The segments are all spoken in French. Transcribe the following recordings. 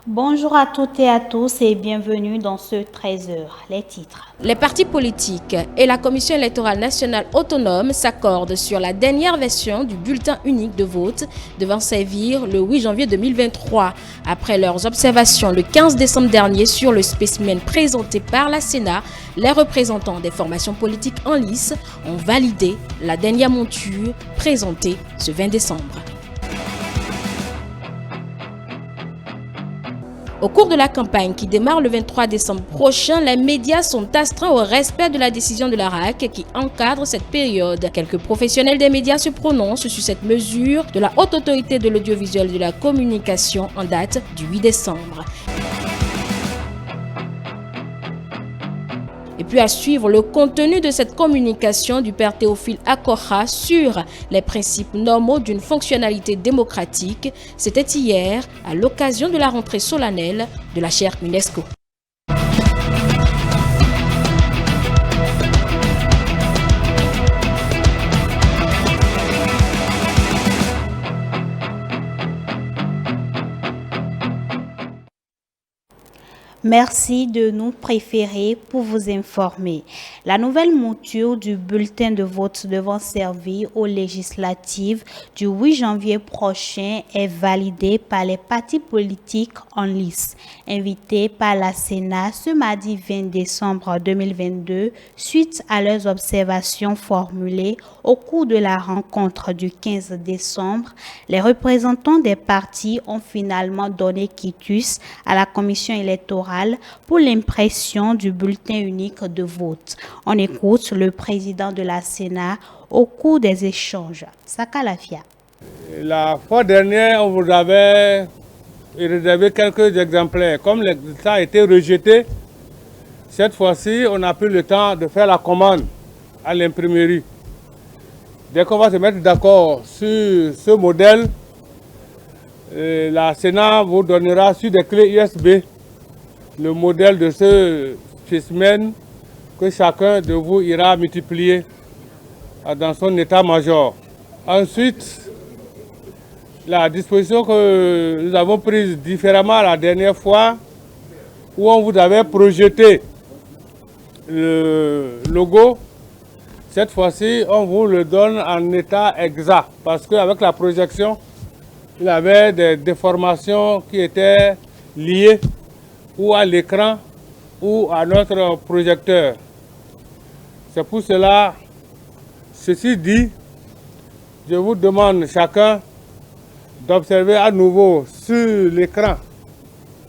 Bonjour à toutes et à tous et bienvenue dans ce 13h. Les titres. Les partis politiques et la Commission électorale nationale autonome s'accordent sur la dernière version du bulletin unique de vote devant servir le 8 janvier 2023. Après leurs observations le 15 décembre dernier sur le spécimen présenté par la Sénat, les représentants des formations politiques en lice ont validé la dernière monture présentée ce 20 décembre. Au cours de la campagne qui démarre le 23 décembre prochain, les médias sont astreints au respect de la décision de l'ARAC qui encadre cette période. Quelques professionnels des médias se prononcent sur cette mesure de la Haute Autorité de l'Audiovisuel et de la Communication en date du 8 décembre. Et puis à suivre le contenu de cette communication du père Théophile Akoha sur les principes normaux d'une fonctionnalité démocratique. C'était hier à l'occasion de la rentrée solennelle de la chaire UNESCO. Merci de nous préférer pour vous informer. La nouvelle mouture du bulletin de vote devant servir aux législatives du 8 janvier prochain est validée par les partis politiques en lice. Invités par la Sénat ce mardi 20 décembre 2022, suite à leurs observations formulées au cours de la rencontre du 15 décembre, les représentants des partis ont finalement donné quitus à la commission électorale pour l'impression du bulletin unique de vote. On écoute le président de la Sénat au cours des échanges. Saka Lafia. La fois dernière, on vous avait réservé quelques exemplaires. Comme ça a été rejeté, cette fois-ci, on a pris le temps de faire la commande à l'imprimerie. Dès qu'on va se mettre d'accord sur ce modèle, la Sénat vous donnera sur des clés USB le modèle de ce spécimen que chacun de vous ira multiplier dans son état-major. Ensuite, la disposition que nous avons prise différemment la dernière fois, où on vous avait projeté le logo, cette fois-ci, on vous le donne en état exact, parce qu'avec la projection, il y avait des déformations qui étaient liées ou à l'écran ou à notre projecteur. C'est pour cela, ceci dit, je vous demande chacun d'observer à nouveau sur l'écran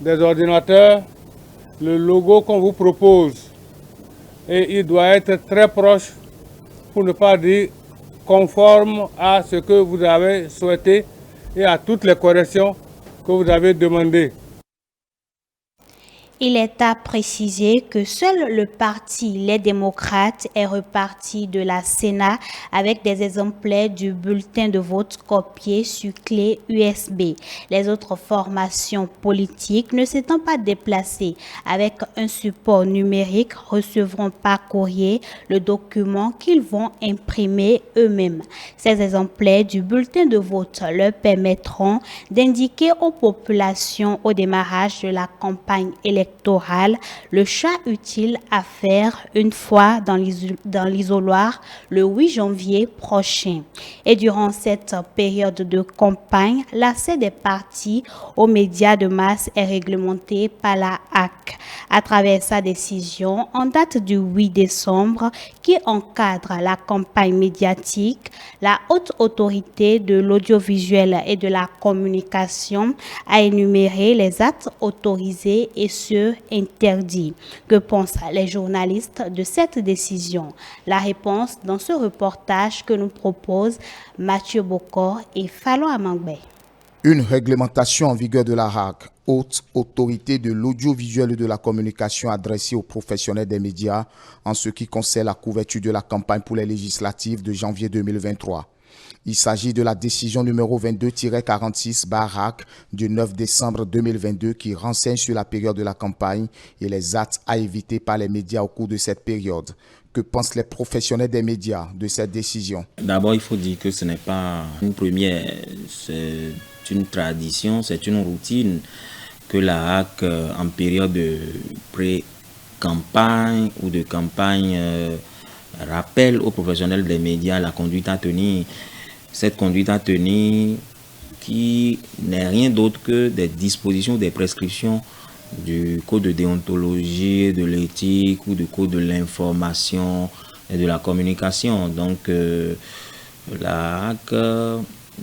des ordinateurs le logo qu'on vous propose. Et il doit être très proche, pour ne pas dire conforme à ce que vous avez souhaité et à toutes les corrections que vous avez demandées. Il est à préciser que seul le parti Les Démocrates est reparti de la Sénat avec des exemplaires du bulletin de vote copiés sur clé USB. Les autres formations politiques ne s'étant pas déplacées avec un support numérique recevront par courrier le document qu'ils vont imprimer eux-mêmes. Ces exemplaires du bulletin de vote leur permettront d'indiquer aux populations au démarrage de la campagne électorale le choix utile à faire une fois dans l'isoloir le 8 janvier prochain. Et durant cette période de campagne, l'accès des partis aux médias de masse est réglementé par la HAC à travers sa décision en date du 8 décembre qui encadre la campagne médiatique. La Haute Autorité de l'Audiovisuel et de la Communication a énuméré les actes autorisés et ceux interdits. Que pensent les journalistes de cette décision? La réponse dans ce reportage que nous proposent Mathieu Bokor et Fallon Amangbe. Une réglementation en vigueur de la HAC, Haute Autorité de l'Audiovisuel et de la Communication adressée aux professionnels des médias en ce qui concerne la couverture de la campagne pour les législatives de janvier 2023. Il s'agit de la décision numéro 22-46/HAC du 9 décembre 2022 qui renseigne sur la période de la campagne et les actes à éviter par les médias au cours de cette période. Que pensent les professionnels des médias de cette décision? D'abord, il faut dire que ce n'est pas une première, c'est une tradition, c'est une routine que la HAC, en période de pré-campagne ou de campagne, rappelle aux professionnels des médias la conduite à tenir. Cette conduite à tenir qui n'est rien d'autre que des dispositions, des prescriptions du code de déontologie, de l'éthique ou du code de l'information et de la communication. Donc la HAC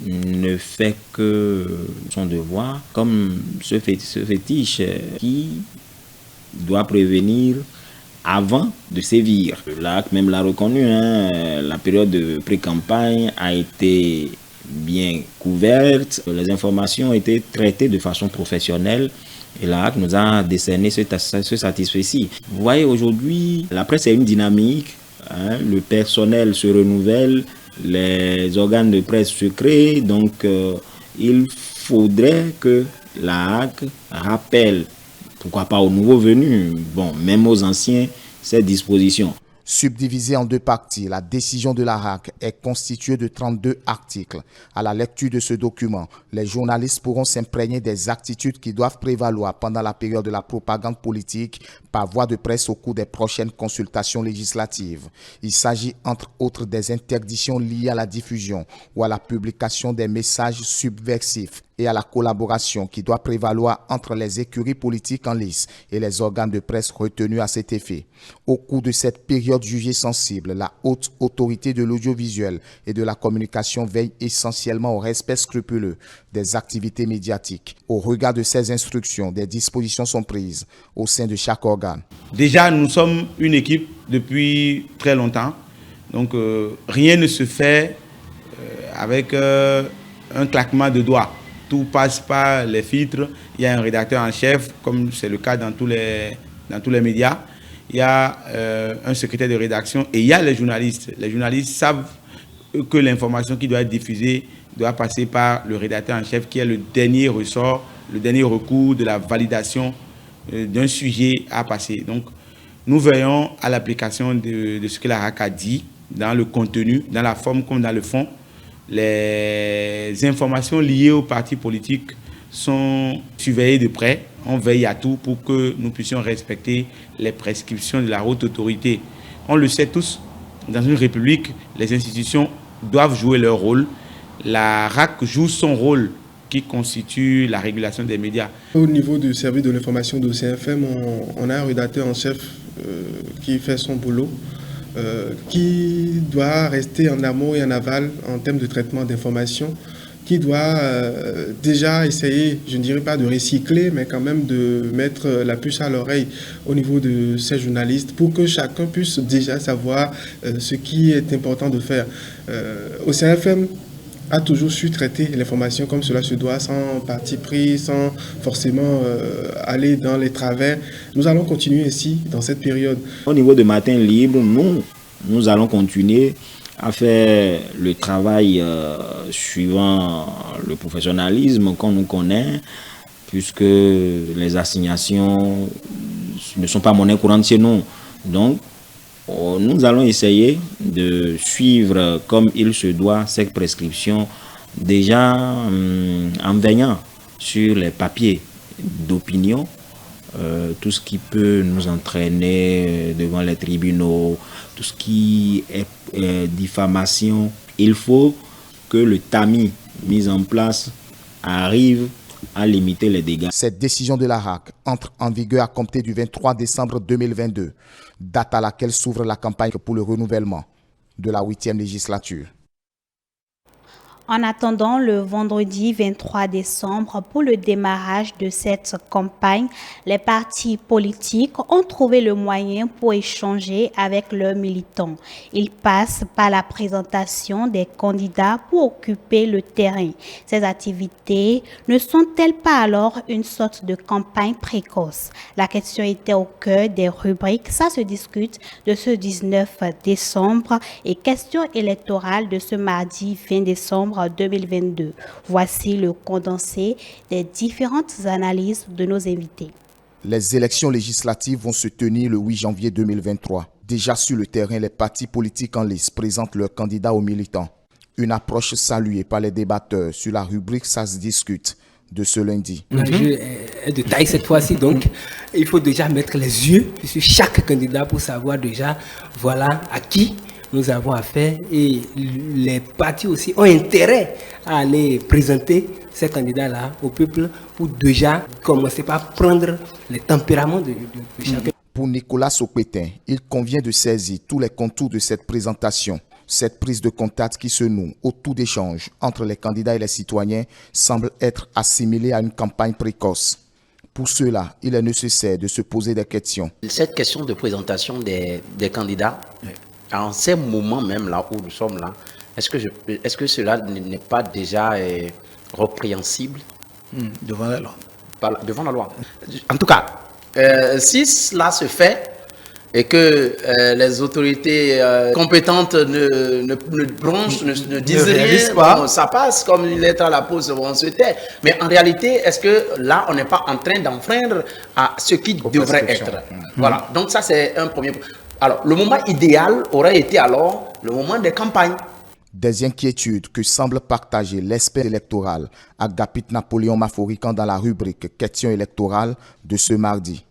ne fait que son devoir, comme ce fétiche qui doit prévenir avant de sévir. La HAC même l'a reconnu, la période de pré-campagne a été bien couverte, les informations ont été traitées de façon professionnelle et la HAC nous a décerné ce satisfait-ci. Vous voyez, aujourd'hui, la presse est une dynamique, le personnel se renouvelle, les organes de presse se créent, donc il faudrait que la HAC rappelle, pourquoi pas aux nouveaux venus, bon, même aux anciens, ces dispositions. Subdivisée en deux parties, la décision de la HAC est constituée de 32 articles. À la lecture de ce document, les journalistes pourront s'imprégner des attitudes qui doivent prévaloir pendant la période de la propagande politique par voie de presse au cours des prochaines consultations législatives. Il s'agit entre autres des interdictions liées à la diffusion ou à la publication des messages subversifs et à la collaboration qui doit prévaloir entre les écuries politiques en lice et les organes de presse retenus à cet effet. Au cours de cette période jugée sensible, la haute autorité de l'audiovisuel et de la communication veille essentiellement au respect scrupuleux des activités médiatiques. Au regard de ces instructions, des dispositions sont prises au sein de chaque organe. Déjà, nous sommes une équipe depuis très longtemps, donc rien ne se fait avec un claquement de doigts. Tout passe par les filtres. Il y a un rédacteur en chef, comme c'est le cas dans tous les médias. Il y a un secrétaire de rédaction et il y a les journalistes. Les journalistes savent que l'information qui doit être diffusée doit passer par le rédacteur en chef qui est le dernier ressort, le dernier recours de la validation d'un sujet à passer. Donc, nous veillons à l'application de ce que la HAC a dit dans le contenu, dans la forme comme dans le fond. Les informations liées aux partis politiques sont surveillées de près. On veille à tout pour que nous puissions respecter les prescriptions de la haute autorité. On le sait tous, dans une république, les institutions doivent jouer leur rôle. La HAC joue son rôle qui constitue la régulation des médias. Au niveau du service de l'information de CFM, on a un rédacteur en chef qui fait son boulot. Qui doit rester en amont et en aval en termes de traitement d'informations, qui doit déjà essayer, je ne dirais pas de recycler, mais quand même de mettre la puce à l'oreille au niveau de ces journalistes pour que chacun puisse déjà savoir ce qui est important de faire. Au CFM, a toujours su traiter l'information comme cela se doit, sans parti pris, sans forcément aller dans les travers. Nous allons continuer ainsi dans cette période. Au niveau de Matin Libre, nous allons continuer à faire le travail suivant le professionnalisme qu'on nous connaît, puisque les assignations ne sont pas monnaie courante chez nous. Donc, nous allons essayer de suivre comme il se doit cette prescription, déjà en veillant sur les papiers d'opinion, tout ce qui peut nous entraîner devant les tribunaux, tout ce qui est diffamation. Il faut que le tamis mis en place arrive à limiter les dégâts. Cette décision de la HAC entre en vigueur à compter du 23 décembre 2022, date à laquelle s'ouvre la campagne pour le renouvellement de la 8e législature. En attendant le vendredi 23 décembre pour le démarrage de cette campagne, les partis politiques ont trouvé le moyen pour échanger avec leurs militants. Ils passent par la présentation des candidats pour occuper le terrain. Ces activités ne sont-elles pas alors une sorte de campagne précoce? La question était au cœur des rubriques. Ça se discute de ce 19 décembre et question électorale de ce mardi 20 décembre 2022. Voici le condensé des différentes analyses de nos invités. Les élections législatives vont se tenir le 8 janvier 2023. Déjà sur le terrain, les partis politiques en lice présentent leurs candidats aux militants. Une approche saluée par les débatteurs sur la rubrique « Ça se discute » de ce lundi. L'enjeu est de taille cette fois-ci, donc il faut déjà mettre les yeux sur chaque candidat pour savoir déjà voilà à qui nous avons affaire, et les partis aussi ont intérêt à aller présenter ces candidats-là au peuple pour déjà commencer par prendre les tempéraments de chacun. Pour Nicolas Sopétin, il convient de saisir tous les contours de cette présentation. Cette prise de contact qui se noue autour d'échanges entre les candidats et les citoyens semble être assimilée à une campagne précoce. Pour cela, il est nécessaire de se poser des questions. Cette question de présentation des candidats, en ces moments même là où nous sommes là, est-ce que cela n'est pas déjà répréhensible devant la loi? Devant la loi. En tout cas, si cela se fait et que les autorités compétentes ne bronchent, ne disent rien, pas. Ça passe comme une lettre à la poste, on se tait. Mais en réalité, est-ce que là, on n'est pas en train d'enfreindre à ce qui devrait être? Voilà, donc ça c'est un premier point. Alors, le moment idéal aurait été alors le moment des campagnes. Des inquiétudes que semble partager l'expert électoral Agapit Napoléon Maforican dans la rubrique Questions électorales de ce mardi.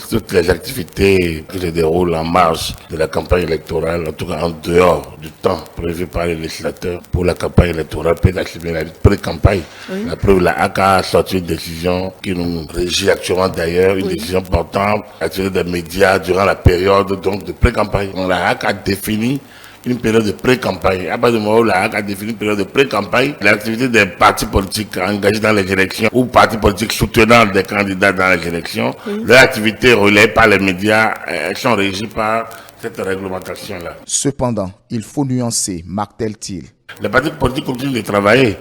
Toutes les activités qui se déroulent en marge de la campagne électorale, en tout cas en dehors du temps prévu par les législateurs pour la campagne électorale, peut assimiler la pré-campagne. Oui. La preuve, la HAC a sorti une décision qui nous régit actuellement d'ailleurs, une décision portant à tirer des médias durant la période donc, de pré-campagne. Donc la HAC a défini une période de pré-campagne. À partir du moment où la HAC a défini une période de pré-campagne, l'activité des partis politiques engagés dans les élections ou partis politiques soutenant des candidats dans les élections, leur activité relayée par les médias, elles sont régies par cette réglementation-là. Cependant, il faut nuancer, martèle-t-il. Les partis politiques continuent de travailler.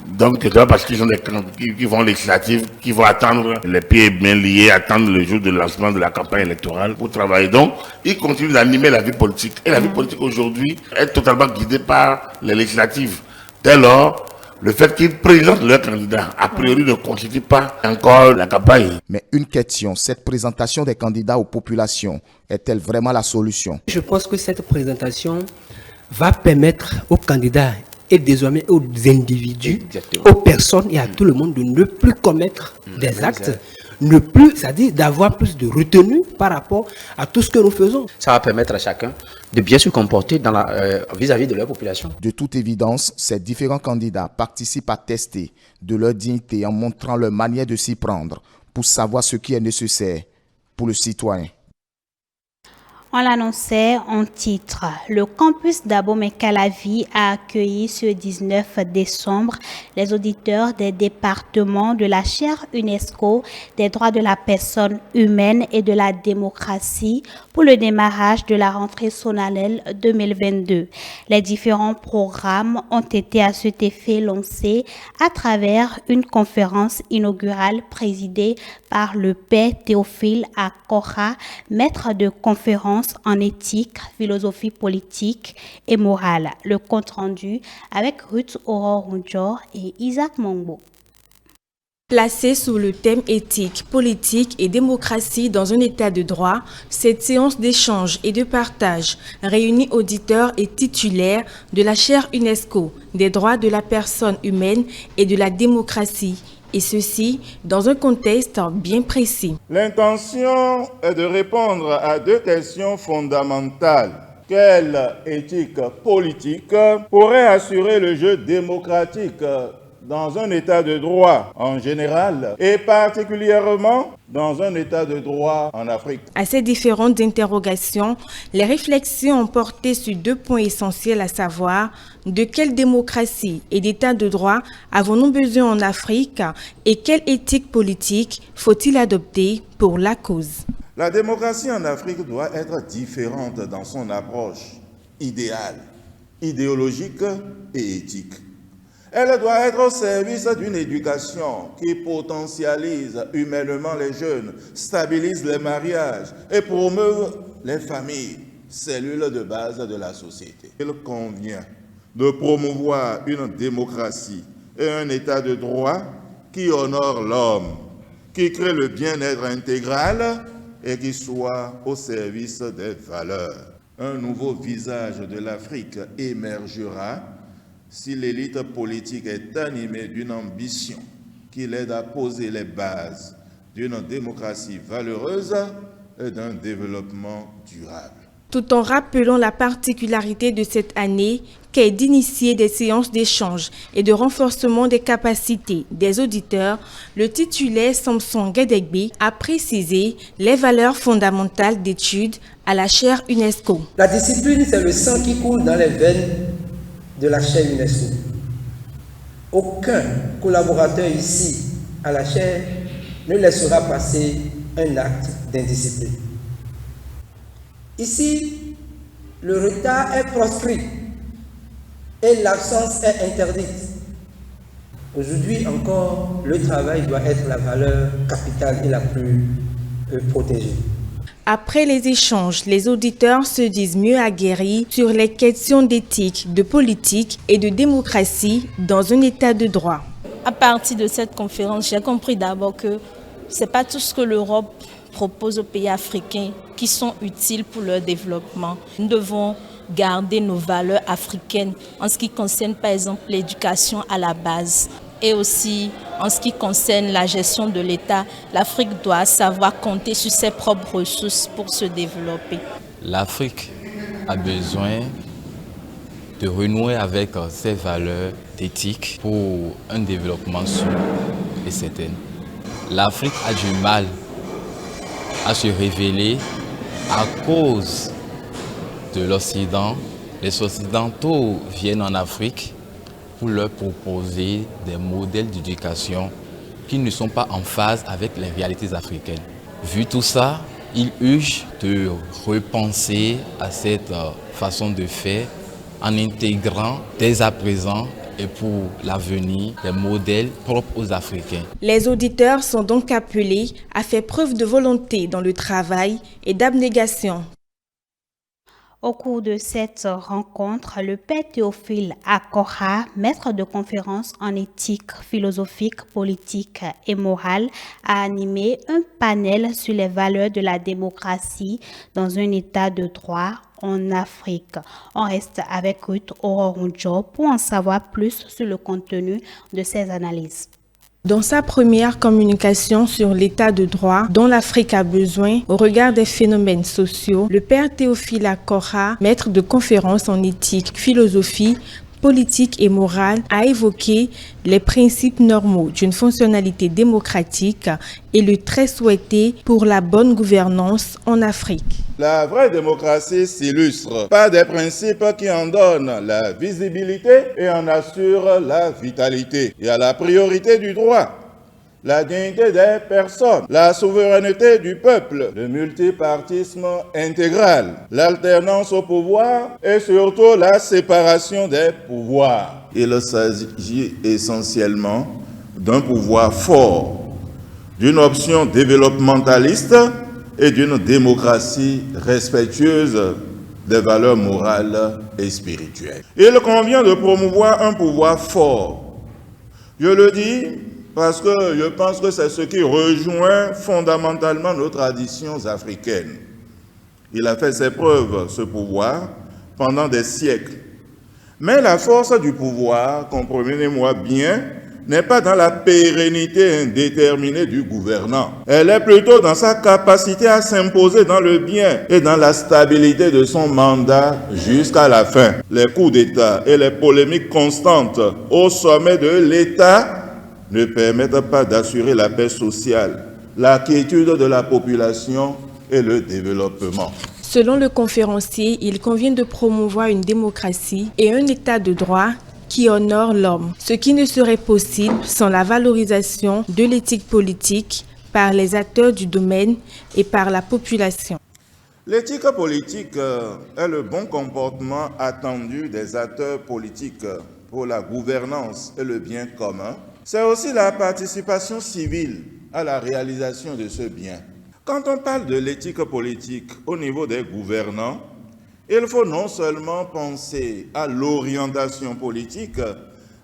Donc, c'est pas parce qu'ils ont qui vont législatives, qui vont attendre les pieds bien liés, attendre le jour de lancement de la campagne électorale pour travailler. Donc, ils continuent d'animer la vie politique. Et la vie politique aujourd'hui est totalement guidée par les législatives. Dès lors, le fait qu'ils présentent leurs candidats, a priori, ne constitue pas encore la campagne. Mais une question, cette présentation des candidats aux populations est-elle vraiment la solution? Je pense que cette présentation va permettre aux candidats et désormais aux individus, aux personnes et à tout le monde de ne plus commettre des actes, ne plus, c'est-à-dire d'avoir plus de retenue par rapport à tout ce que nous faisons. Ça va permettre à chacun de bien se comporter dans vis-à-vis de leur population. De toute évidence, ces différents candidats participent à tester de leur dignité en montrant leur manière de s'y prendre pour savoir ce qui est nécessaire pour le citoyen. On l'annonçait en titre. Le campus d'Abomey-Calavi a accueilli ce 19 décembre les auditeurs des départements de la chaire UNESCO des droits de la personne humaine et de la démocratie pour le démarrage de la rentrée solennelle 2022. Les différents programmes ont été à cet effet lancés à travers une conférence inaugurale présidée par le père Théophile Akora, maître de conférence en éthique, philosophie politique et morale. Le compte rendu avec Ruth Aurore Rounjor et Isaac Mongbo. Placée sous le thème éthique, politique et démocratie dans un état de droit, cette séance d'échange et de partage réunit auditeurs et titulaires de la chaire UNESCO des droits de la personne humaine et de la démocratie, et ceci dans un contexte bien précis. L'intention est de répondre à deux questions fondamentales. Quelle éthique politique pourrait assurer le jeu démocratique dans un état de droit en général et particulièrement dans un état de droit en Afrique? À ces différentes interrogations, les réflexions ont porté sur deux points essentiels, à savoir de quelle démocratie et d'état de droit avons-nous besoin en Afrique et quelle éthique politique faut-il adopter pour la cause. La démocratie en Afrique doit être différente dans son approche idéale, idéologique et éthique. Elle doit être au service d'une éducation qui potentialise humainement les jeunes, stabilise les mariages et promeut les familles, cellules de base de la société. Il convient de promouvoir une démocratie et un état de droit qui honore l'homme, qui crée le bien-être intégral et qui soit au service des valeurs. Un nouveau visage de l'Afrique émergera si l'élite politique est animée d'une ambition qui l'aide à poser les bases d'une démocratie valeureuse et d'un développement durable. Tout en rappelant la particularité de cette année qu'est d'initier des séances d'échange et de renforcement des capacités des auditeurs, le titulaire Samson Guedegbe a précisé les valeurs fondamentales d'études à la chaire UNESCO. La discipline, c'est le sang qui coule dans les veines de la chaire UNESCO. Aucun collaborateur ici à la chaire ne laissera passer un acte d'indiscipline. Ici, le retard est proscrit et l'absence est interdite. Aujourd'hui encore, le travail doit être la valeur capitale et la plus protégée. Après les échanges, les auditeurs se disent mieux aguerris sur les questions d'éthique, de politique et de démocratie dans un état de droit. À partir de cette conférence, j'ai compris d'abord que ce n'est pas tout ce que l'Europe propose aux pays africains qui sont utiles pour leur développement. Nous devons garder nos valeurs africaines en ce qui concerne par exemple l'éducation à la base et aussi en ce qui concerne la gestion de l'État. L'Afrique doit savoir compter sur ses propres ressources pour se développer. L'Afrique a besoin de renouer avec ses valeurs d'éthique pour un développement sûr et certain. L'Afrique a du mal à se révéler à cause de l'Occident. Les Occidentaux viennent en Afrique pour leur proposer des modèles d'éducation qui ne sont pas en phase avec les réalités africaines. Vu tout ça, il urge de repenser à cette façon de faire en intégrant dès à présent et pour l'avenir des modèles propres aux Africains. Les auditeurs sont donc appelés à faire preuve de volonté dans le travail et d'abnégation. Au cours de cette rencontre, le père Théophile Akora, maître de conférence en éthique philosophique, politique et morale, a animé un panel sur les valeurs de la démocratie dans un état de droit en Afrique. On reste avec Ruth Ororunjo pour en savoir plus sur le contenu de ces analyses. Dans sa première communication sur l'état de droit dont l'Afrique a besoin au regard des phénomènes sociaux, le père Théophile Akora, maître de conférence en éthique, philosophie, politique et morale, a évoqué les principes normaux d'une fonctionnalité démocratique et le trait souhaité pour la bonne gouvernance en Afrique. La vraie démocratie s'illustre par des principes qui en donnent la visibilité et en assurent la vitalité. Il y a la priorité du droit, la dignité des personnes, la souveraineté du peuple, le multipartisme intégral, l'alternance au pouvoir et surtout la séparation des pouvoirs. Il s'agit essentiellement d'un pouvoir fort, d'une option développementaliste et d'une démocratie respectueuse des valeurs morales et spirituelles. Il convient de promouvoir un pouvoir fort. Je le dis parce que je pense que c'est ce qui rejoint fondamentalement nos traditions africaines. Il a fait ses preuves, ce pouvoir, pendant des siècles. Mais la force du pouvoir, comprenez-moi bien, n'est pas dans la pérennité indéterminée du gouvernant. Elle est plutôt dans sa capacité à s'imposer dans le bien et dans la stabilité de son mandat jusqu'à la fin. Les coups d'État et les polémiques constantes au sommet de l'État ne permettent pas d'assurer la paix sociale, la quiétude de la population et le développement. Selon le conférencier, il convient de promouvoir une démocratie et un état de droit qui honore l'homme, ce qui ne serait possible sans la valorisation de l'éthique politique par les acteurs du domaine et par la population. L'éthique politique est le bon comportement attendu des acteurs politiques pour la gouvernance et le bien commun. C'est aussi la participation civile à la réalisation de ce bien. Quand on parle de l'éthique politique au niveau des gouvernants, il faut non seulement penser à l'orientation politique,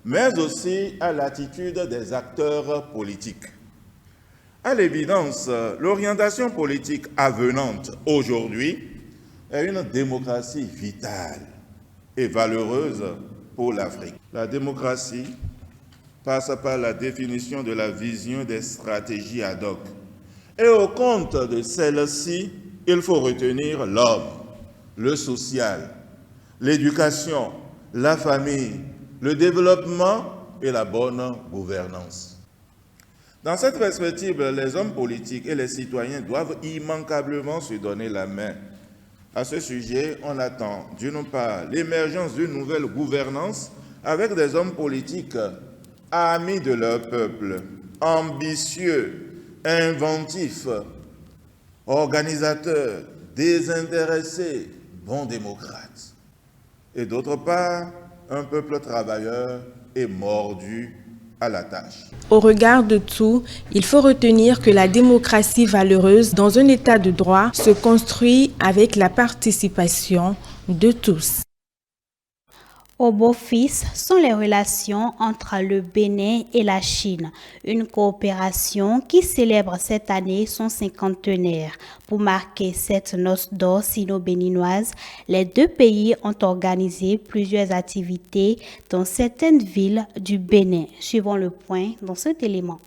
mais aussi à l'attitude des acteurs politiques. À l'évidence, l'orientation politique avenante aujourd'hui est une démocratie vitale et valeureuse pour l'Afrique. La démocratie passe par la définition de la vision des stratégies ad hoc. Et au compte de celles-ci, il faut retenir l'homme, le social, l'éducation, la famille, le développement et la bonne gouvernance. Dans cette perspective, les hommes politiques et les citoyens doivent immanquablement se donner la main. À ce sujet, on attend d'une part l'émergence d'une nouvelle gouvernance avec des hommes politiques amis de leur peuple, ambitieux, inventifs, organisateurs, désintéressés, bons démocrates. Et d'autre part, un peuple travailleur et mordu à la tâche. Au regard de tout, il faut retenir que la démocratie valeureuse dans un état de droit se construit avec la participation de tous. Au beau-fils sont les relations entre le Bénin et la Chine, une coopération qui célèbre cette année son cinquantenaire. Pour marquer cette noce d'or sino-béninoise, les deux pays ont organisé plusieurs activités dans certaines villes du Bénin. Suivons le point dans cet élément.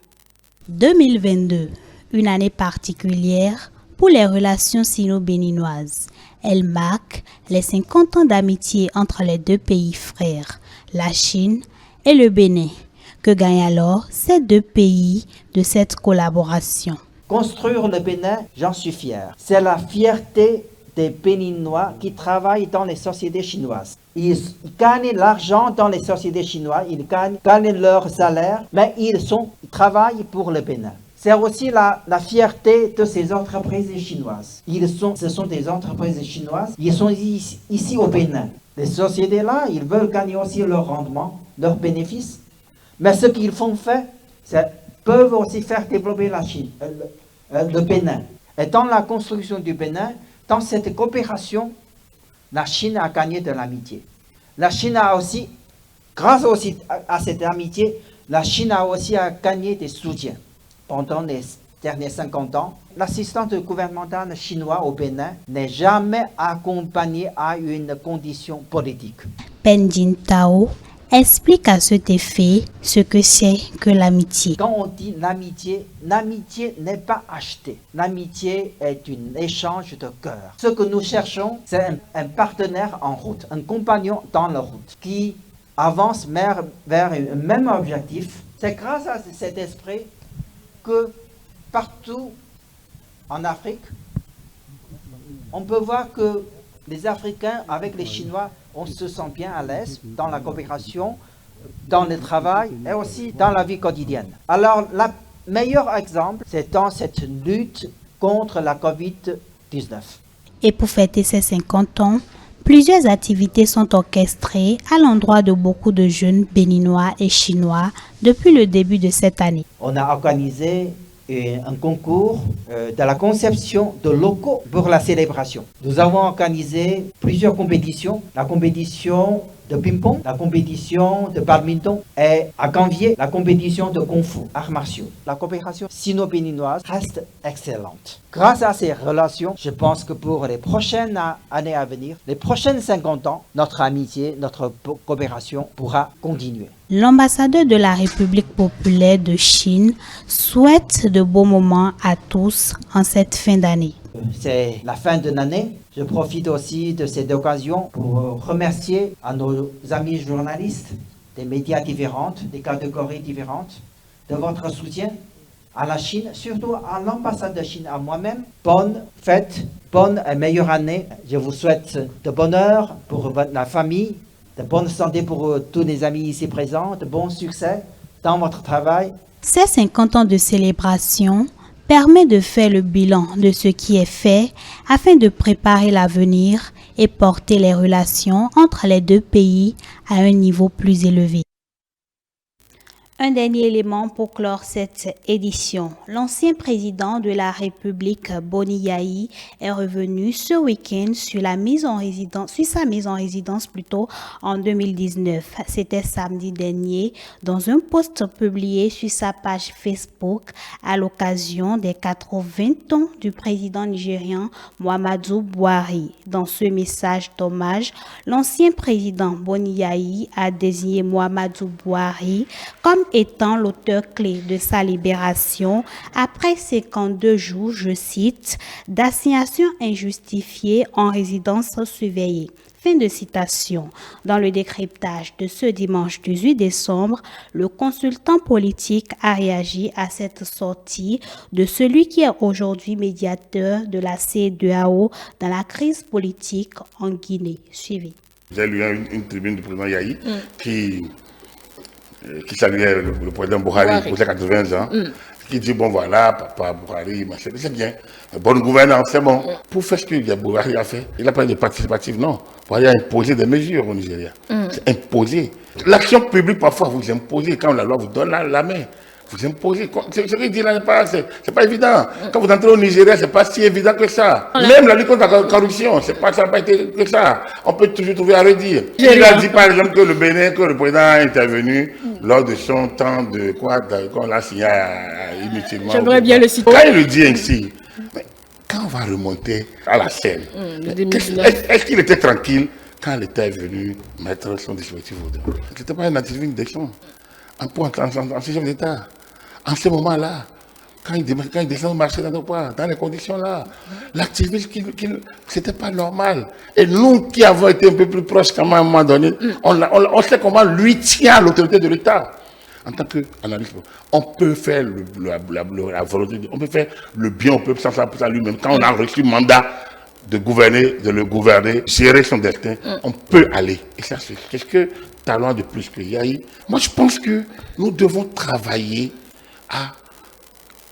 2022, une année particulière pour les relations sino-béninoises. Elle marque les 50 ans d'amitié entre les deux pays frères, la Chine et le Bénin. Que gagnent alors ces deux pays de cette collaboration? Construire le Bénin, j'en suis fier. C'est la fierté des Béninois qui travaillent dans les sociétés chinoises. Ils gagnent l'argent dans les sociétés chinoises, ils gagnent leur salaire, mais ils travaillent pour le Bénin. C'est aussi la fierté de ces entreprises chinoises. Ce sont des entreprises chinoises, ils sont ici au Bénin. Les sociétés-là, ils veulent gagner aussi leur rendement, leurs bénéfices. Mais ce qu'ils font faire, peuvent aussi faire développer la Chine, le Bénin. Et dans la construction du Bénin, dans cette coopération, la Chine a gagné de l'amitié. La Chine a aussi, grâce aussi à cette amitié, la Chine a aussi gagné des soutiens. Pendant les derniers 50 ans, l'assistance gouvernementale chinoise au Bénin n'est jamais accompagnée à une condition politique. Pen Jintao explique à cet effet ce que c'est que l'amitié. Quand on dit l'amitié, l'amitié n'est pas achetée. L'amitié est un échange de cœur. Ce que nous cherchons, c'est un partenaire en route, un compagnon dans la route, qui avance vers un même objectif. C'est grâce à cet esprit que partout en Afrique, on peut voir que les Africains avec les Chinois, on se sent bien à l'aise dans la coopération, dans le travail et aussi dans la vie quotidienne. Alors, le meilleur exemple, c'est dans cette lutte contre la Covid-19. Et pour fêter ces 50 ans, plusieurs activités sont orchestrées à l'endroit de beaucoup de jeunes béninois et chinois depuis le début de cette année. On a organisé un concours de la conception de locaux pour la célébration. Nous avons organisé plusieurs compétitions. La compétition de ping-pong, la compétition de badminton et à Canvier, la compétition de kung-fu, arts martiaux. La coopération sino-béninoise reste excellente. Grâce à ces relations, je pense que pour les prochaines années à venir, les prochaines 50 ans, notre amitié, notre coopération pourra continuer. L'ambassadeur de la République populaire de Chine souhaite de beaux moments à tous en cette fin d'année. C'est la fin de l'année. Je profite aussi de cette occasion pour remercier à nos amis journalistes des médias différents, des catégories différentes, de votre soutien à la Chine, surtout à l'ambassade de Chine, à moi-même. Bonne fête, bonne et meilleure année. Je vous souhaite de bonheur pour la famille, de bonne santé pour tous les amis ici présents, de bon succès dans votre travail. Ces 50 ans de célébration permet de faire le bilan de ce qui est fait afin de préparer l'avenir et porter les relations entre les deux pays à un niveau plus élevé. Un dernier élément pour clore cette édition. L'ancien président de la République, Boni Yayi, est revenu ce week-end sur sa mise en résidence en 2019. C'était samedi dernier dans un post publié sur sa page Facebook à l'occasion des 80 ans du président nigérian Muhammadu Buhari. Dans ce message d'hommage, l'ancien président Boni Yayi a désigné Muhammadu Buhari comme étant l'auteur clé de sa libération après 52 jours, je cite, d'assignation injustifiée en résidence surveillée. Fin de citation. Dans le décryptage de ce dimanche 18 décembre, le consultant politique a réagi à cette sortie de celui qui est aujourd'hui médiateur de la CEDEAO dans la crise politique en Guinée. Suivez. J'ai lu une tribune du président Yahi qui saluait le président Buhari pour ses 80 ans. Qui dit, bon voilà, papa Buhari, c'est bien, bonne gouvernance, c'est bon. Pour faire ce que Buhari a fait, il n'a pas de participatif, non. Buhari a imposé des mesures au Nigeria. C'est imposé. L'action publique, parfois, vous imposez, quand la loi vous donne la main. Vous imposez. Ce qu'il dit là, c'est pas évident. Quand vous entrez au Nigeria, c'est pas si évident que ça. Même la lutte contre la corruption, ça n'a pas été que ça. On peut toujours trouver à redire. Il a dit par exemple que le Bénin, que le président a intervenu lors de son temps de quoi, qu'on l'a signé inutilement. J'aimerais bien le citer. Quand il le dit ainsi, mais quand on va remonter à la scène, est-ce qu'il était tranquille quand l'État est venu mettre son dispositif au devant? Ce n'était pas un activiste d'élection. Un point en chef d'État. En ce moment-là, quand il descend au marché dans les conditions-là, l'activiste, c'était pas normal. Et nous qui avons été un peu plus proches qu'à un moment donné, on sait comment lui tient l'autorité de l'État. En tant qu'analyste, on peut faire la volonté, on peut faire le bien au peuple sans s'appuyer à lui-même. Quand on a reçu le mandat de le gouverner, gérer son destin, on peut aller. Et ça, c'est quelque talent de plus qu'il y a eu. Moi, je pense que nous devons travailler à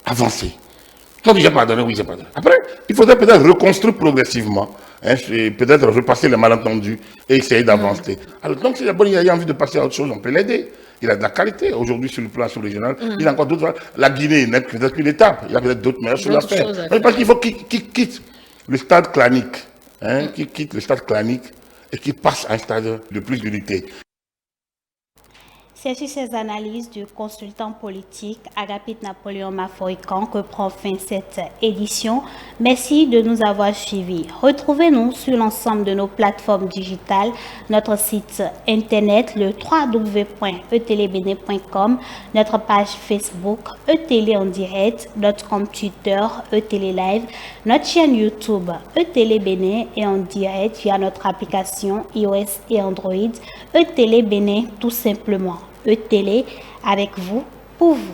avancer. Quand j'ai pardonné, oui, j'ai pardonné. Après, il faudrait peut-être reconstruire progressivement, peut-être repasser les malentendus et essayer d'avancer. Alors, donc, si il a envie de passer à autre chose, on peut l'aider. Il a de la qualité aujourd'hui sur le plan sous-régional. Il a encore d'autres. La Guinée n'est peut-être qu'une étape. Il y a peut-être d'autres meilleures choses à faire. Mais parce qu'il faut qu'il quitte le stade clanique, qu'il quitte le stade clanique et qu'il passe à un stade de plus d'unité. C'est sur ces analyses du consultant politique Agapit Napoléon Mafoikan que prend fin cette édition. Merci de nous avoir suivis. Retrouvez-nous sur l'ensemble de nos plateformes digitales, notre site internet le www.etelebene.com, notre page Facebook eTélé en direct, notre compte Twitter eTélé Live, notre chaîne YouTube eTélé Bene et en direct via notre application iOS et Android eTélé Bene tout simplement. eTélé avec vous, pour vous.